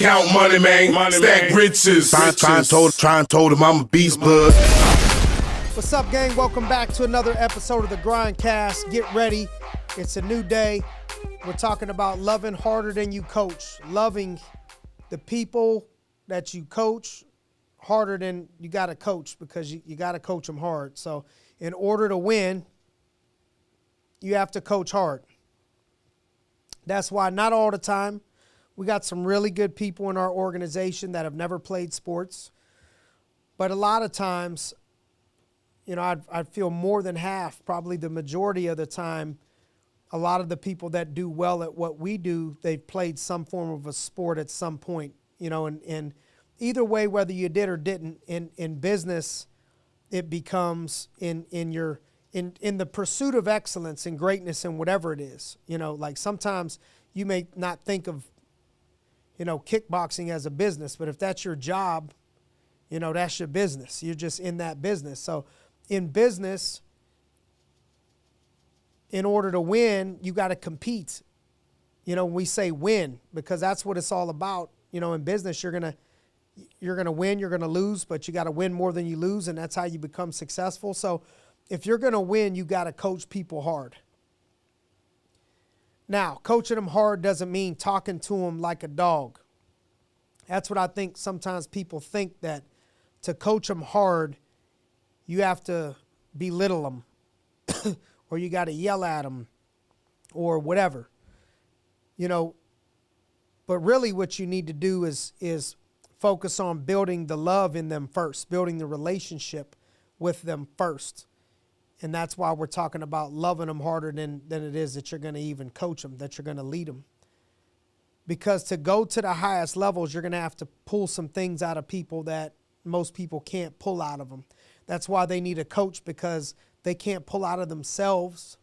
Count money, man. Stack riches. Try and told him I'm a beast bud. What's up, gang? Welcome back to another episode of the GRINDcast. Get ready. It's a new day. We're talking about loving harder than you coach. Loving the people that you coach harder than you got to coach, because you got to coach them hard. So in order to win, you have to coach hard. That's why not all the time. We got some really good people in our organization that have never played sports. But a lot of times, you know, I'd feel more than half, probably the majority of the time, a lot of the people that do well at what we do, they've played some form of a sport at some point, you know, and either way, whether you did or didn't, in business, it becomes in the pursuit of excellence and greatness and whatever it is, you know, like sometimes you may not think of, you know, kickboxing as a business, but if that's your job, you know, that's your business. You're just in that business. So in business, in order to win, you got to compete. You know, we say win because that's what it's all about. You know, in business, you're gonna win, you're gonna lose, but you got to win more than you lose, and that's how you become successful. So if you're gonna win, you got to coach people hard. Now, coaching them hard doesn't mean talking to them like a dog. That's what I think sometimes people think, that to coach them hard, you have to belittle them or you got to yell at them or whatever, you know. But really what you need to do is focus on building the love in them first, building the relationship with them first. And that's why we're talking about loving them harder than it is that you're going to even coach them, that you're going to lead them. Because to go to the highest levels, you're going to have to pull some things out of people that most people can't pull out of them. That's why they need a coach, because they can't pull out of themselves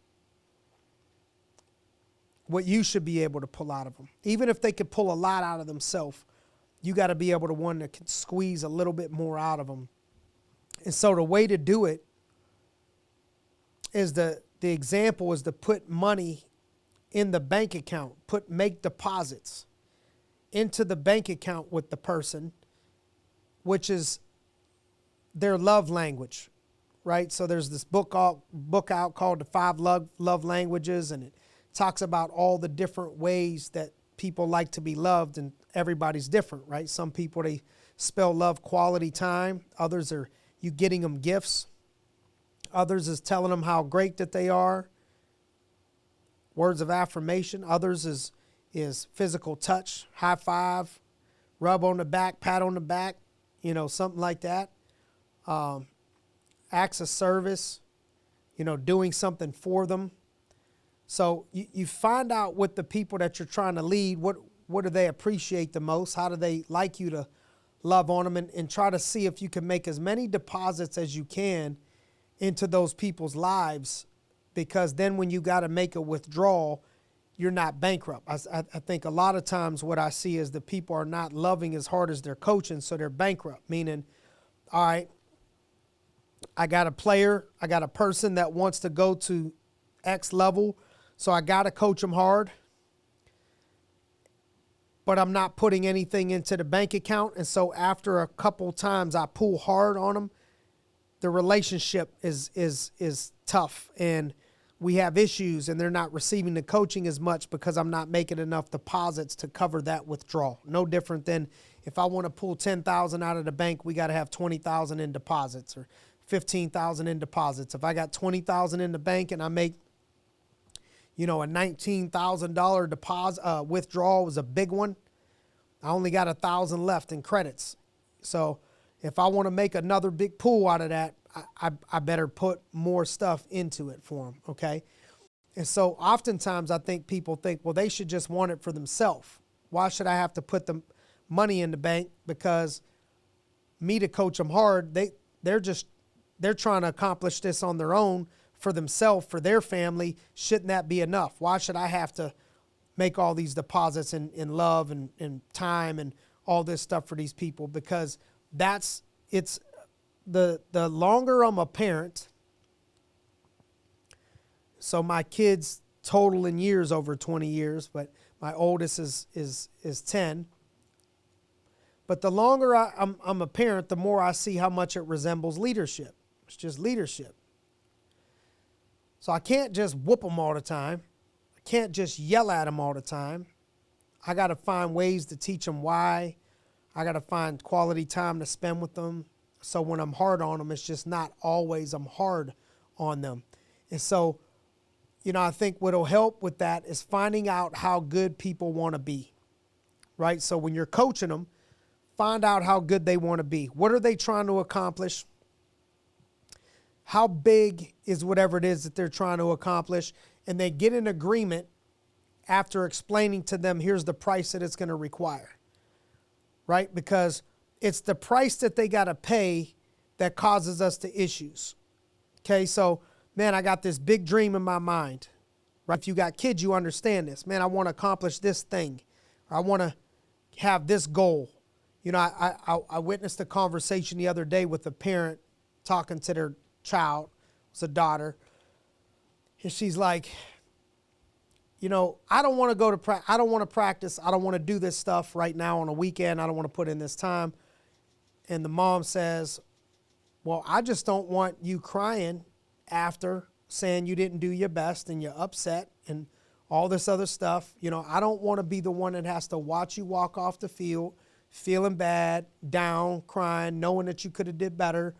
what you should be able to pull out of them. Even if they could pull a lot out of themselves, you got to be able to one that can squeeze a little bit more out of them. And so the way to do it is the example is to put money in the bank account, make deposits into the bank account with the person, which is their love language, right? So there's this book out called The 5 Love Languages, and it talks about all the different ways that people like to be loved, and everybody's different, right? Some people, they spell love quality time. Others are you getting them gifts. Others is telling them how great that they are. Words of affirmation. Others is physical touch, high five, rub on the back, pat on the back, you know, something like that. Acts of service, you know, doing something for them. So you find out with the people that you're trying to lead, what do they appreciate the most? How do they like you to love on them? And try to see if you can make as many deposits as you can into those people's lives, because then when you got to make a withdrawal, you're not bankrupt. I think a lot of times what I see is the people are not loving as hard as they're coaching, so they're bankrupt, meaning, all right, I got a player, I got a person that wants to go to X level, so I got to coach them hard, but I'm not putting anything into the bank account, and so after a couple times I pull hard on them, the relationship is tough, and we have issues, and they're not receiving the coaching as much because I'm not making enough deposits to cover that withdrawal. No different than if I want to pull $10,000 out of the bank, we got to have $20,000 in deposits or $15,000 in deposits. If I got $20,000 in the bank and I make, you know, a $19,000 deposit withdrawal was a big one, I only got $1,000 left in credits. So if I want to make another big pool out of that, I better put more stuff into it for them, okay? And so oftentimes I think people think, well, they should just want it for themselves. Why should I have to put the money in the bank? Because me to coach them hard, they're trying to accomplish this on their own for themselves, for their family. Shouldn't that be enough? Why should I have to make all these deposits in love and time and all this stuff for these people? Because it's the longer I'm a parent, so my kids total in years over 20 years, but my oldest is 10. But the longer I'm a parent, the more I see how much it resembles leadership. It's just leadership. So I can't just whoop them all the time. I can't just yell at them all the time. I got to find ways to teach them why. I got to find quality time to spend with them. So when I'm hard on them, it's just not always I'm hard on them. And so, I think what'll help with that is finding out how good people want to be, right? So when you're coaching them, find out how good they want to be. What are they trying to accomplish? How big is whatever it is that they're trying to accomplish? And they get an agreement after explaining to them, here's the price that it's going to require, right? Because it's the price that they got to pay that causes us the issues. Okay, so, man, I got this big dream in my mind, right? If you got kids, you understand this. Man, I want to accomplish this thing. Or I want to have this goal. I witnessed a conversation the other day with a parent talking to their child. It was a daughter. And she's like, I don't want to go to I don't want to practice. I don't want to do this stuff right now on a weekend. I don't want to put in this time. And the mom says, well, I just don't want you crying after saying you didn't do your best and you're upset and all this other stuff. I don't want to be the one that has to watch you walk off the field feeling bad, down, crying, knowing that you could have did better,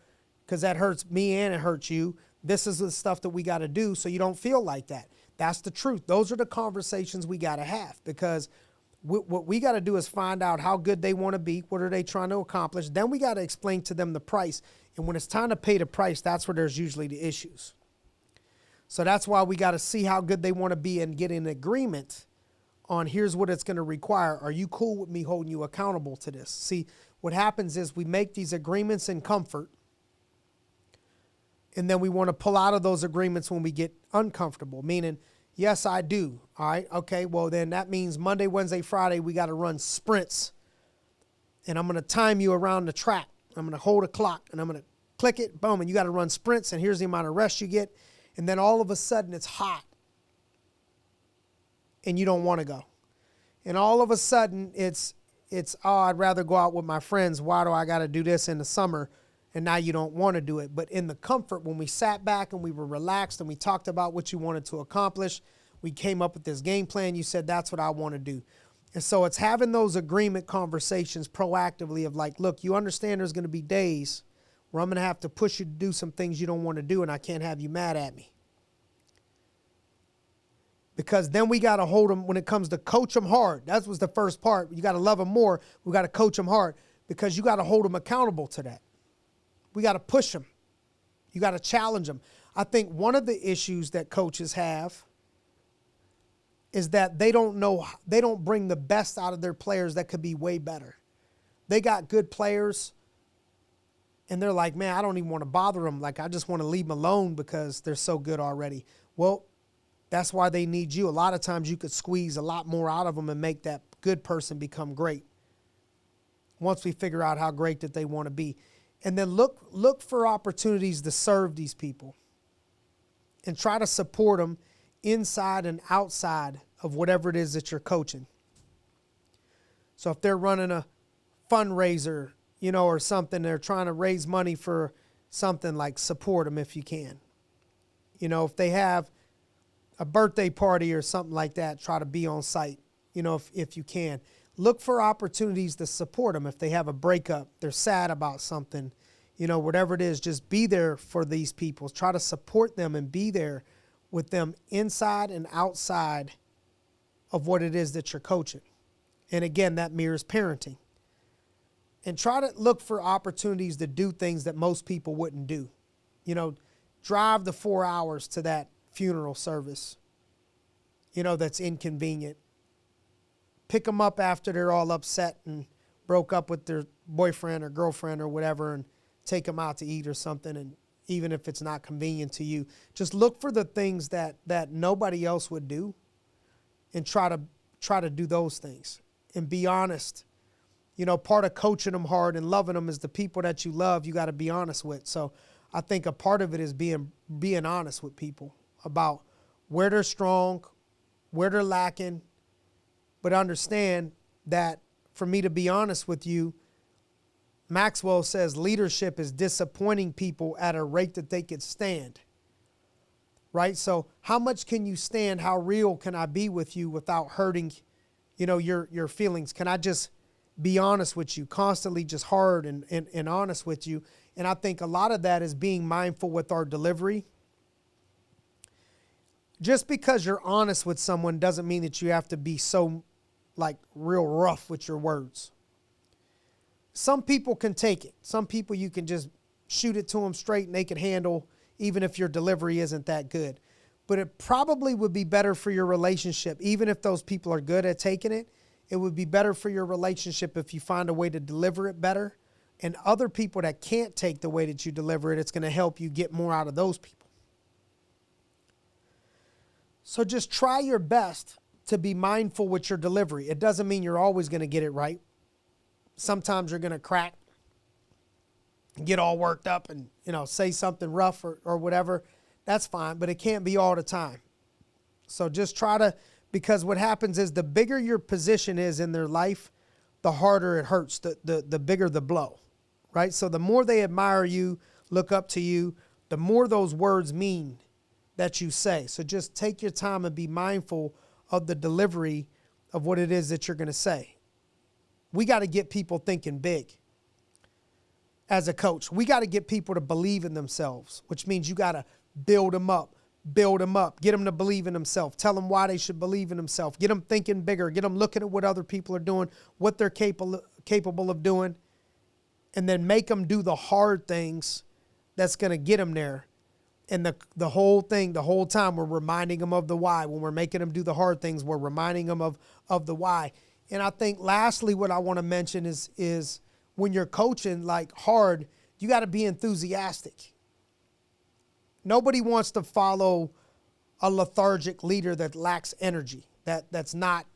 because that hurts me and it hurts you. This is the stuff that we got to do so you don't feel like that. That's the truth. Those are the conversations we got to have, because what we got to do is find out how good they want to be. What are they trying to accomplish? Then we got to explain to them the price. And when it's time to pay the price, that's where there's usually the issues. So that's why we got to see how good they want to be and get an agreement on here's what it's going to require. Are you cool with me holding you accountable to this? See, what happens is we make these agreements in comfort, and then we want to pull out of those agreements when we get uncomfortable, meaning, yes, I do. All right, okay, well, then that means Monday, Wednesday, Friday, we got to run sprints, and I'm going to time you around the track. I'm going to hold a clock, and I'm going to click it, boom, and you got to run sprints, and here's the amount of rest you get, and then all of a sudden it's hot, and you don't want to go. And all of a sudden it's I'd rather go out with my friends. Why do I got to do this in the summer? And now you don't want to do it. But in the comfort, when we sat back and we were relaxed and we talked about what you wanted to accomplish, we came up with this game plan. You said, that's what I want to do. And so it's having those agreement conversations proactively of like, look, you understand there's going to be days where I'm going to have to push you to do some things you don't want to do, and I can't have you mad at me. Because then we got to hold them when it comes to coach them hard. That was the first part. You got to love them more. We got to coach them hard, because you got to hold them accountable to that. We got to push them. You got to challenge them. I think one of the issues that coaches have is that they don't bring the best out of their players that could be way better. They got good players, and they're like, man, I don't even want to bother them. Like, I just want to leave them alone because they're so good already. Well, that's why they need you. A lot of times you could squeeze a lot more out of them and make that good person become great once we figure out how great that they want to be. And then look for opportunities to serve these people and try to support them inside and outside of whatever it is that you're coaching. So if they're running a fundraiser, or something, they're trying to raise money for something, like support them if you can. If they have a birthday party or something like that, try to be on site, if you can. Look for opportunities to support them. If they have a breakup, they're sad about something, whatever it is, just be there for these people. Try to support them and be there with them inside and outside of what it is that you're coaching. And again, that mirrors parenting. And try to look for opportunities to do things that most people wouldn't do. Drive the 4 hours to that funeral service, that's inconvenient. Pick them up after they're all upset and broke up with their boyfriend or girlfriend or whatever, and take them out to eat or something. And even if it's not convenient to you, just look for the things that nobody else would do, and try to do those things and be honest. Part of coaching them hard and loving them is the people that you love, you got to be honest with. So I think a part of it is being honest with people about where they're strong, where they're lacking, but understand that for me to be honest with you, Maxwell says leadership is disappointing people at a rate that they could stand. Right? So how much can you stand? How real can I be with you without hurting, your feelings? Can I just be honest with you, constantly just hard and honest with you? And I think a lot of that is being mindful with our delivery. Just because you're honest with someone doesn't mean that you have to be so real rough with your words. Some people can take it. Some people you can just shoot it to them straight and they can handle, even if your delivery isn't that good. But it probably would be better for your relationship, even if those people are good at taking it. It would be better for your relationship if you find a way to deliver it better. And other people that can't take the way that you deliver it, it's going to help you get more out of those people. So just try your best to be mindful with your delivery. It doesn't mean you're always going to get it right. Sometimes you're going to crack, get all worked up and, say something rough or whatever. That's fine, but it can't be all the time. So just try to, because what happens is the bigger your position is in their life, the harder it hurts, the bigger the blow, right? So the more they admire you, look up to you, the more those words mean that you say. So just take your time and be mindful of the delivery of what it is that you're going to say. We got to get people thinking big. As a coach, we got to get people to believe in themselves, which means you got to build them up, get them to believe in themselves, tell them why they should believe in themselves, get them thinking bigger, get them looking at what other people are doing, what they're capable of doing, and then make them do the hard things that's going to get them there. And the whole time we're reminding them of the why. When we're making them do the hard things, we're reminding them of the why. And I think lastly, what I want to mention is when you're coaching hard, you got to be enthusiastic. Nobody wants to follow a lethargic leader that lacks energy, that's not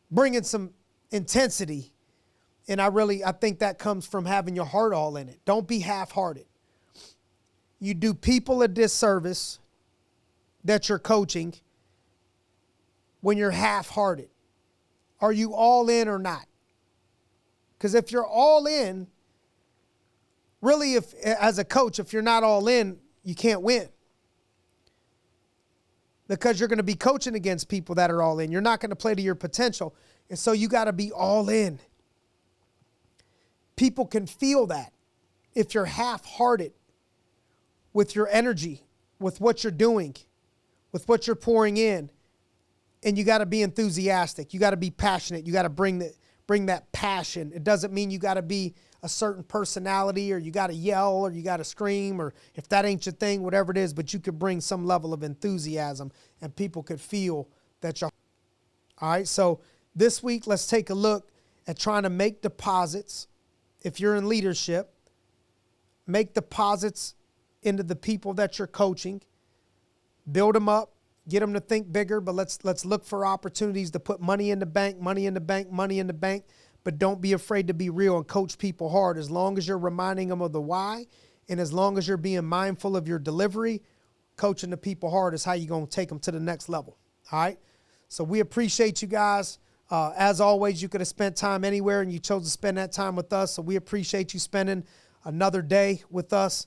bringing some intensity. And I think that comes from having your heart all in it. Don't be half-hearted. You do people a disservice that you're coaching when you're half-hearted. Are you all in or not? Because if you're all in, really, if as a coach, if you're not all in, you can't win. Because you're going to be coaching against people that are all in. You're not going to play to your potential. And so you got to be all in. People can feel that if you're half-hearted with your energy, with what you're doing, with what you're pouring in. And you got to be enthusiastic. You got to be passionate. You got to bring that passion. It doesn't mean you got to be a certain personality or you got to yell or you got to scream or if that ain't your thing, whatever it is, but you could bring some level of enthusiasm and people could feel that you're. All right, so this week, let's take a look at trying to make deposits. If you're in leadership, make deposits into the people that you're coaching, build them up, get them to think bigger, but let's look for opportunities to put money in the bank, but don't be afraid to be real and coach people hard. As long as you're reminding them of the why and as long as you're being mindful of your delivery, coaching the people hard is how you're going to take them to the next level. All right? So we appreciate you guys. As always, you could have spent time anywhere and you chose to spend that time with us. So we appreciate you spending another day with us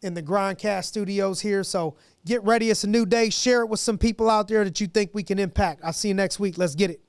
in the GRINDcast studios here. So get ready. It's a new day. Share it with some people out there that you think we can impact. I'll see you next week. Let's get it.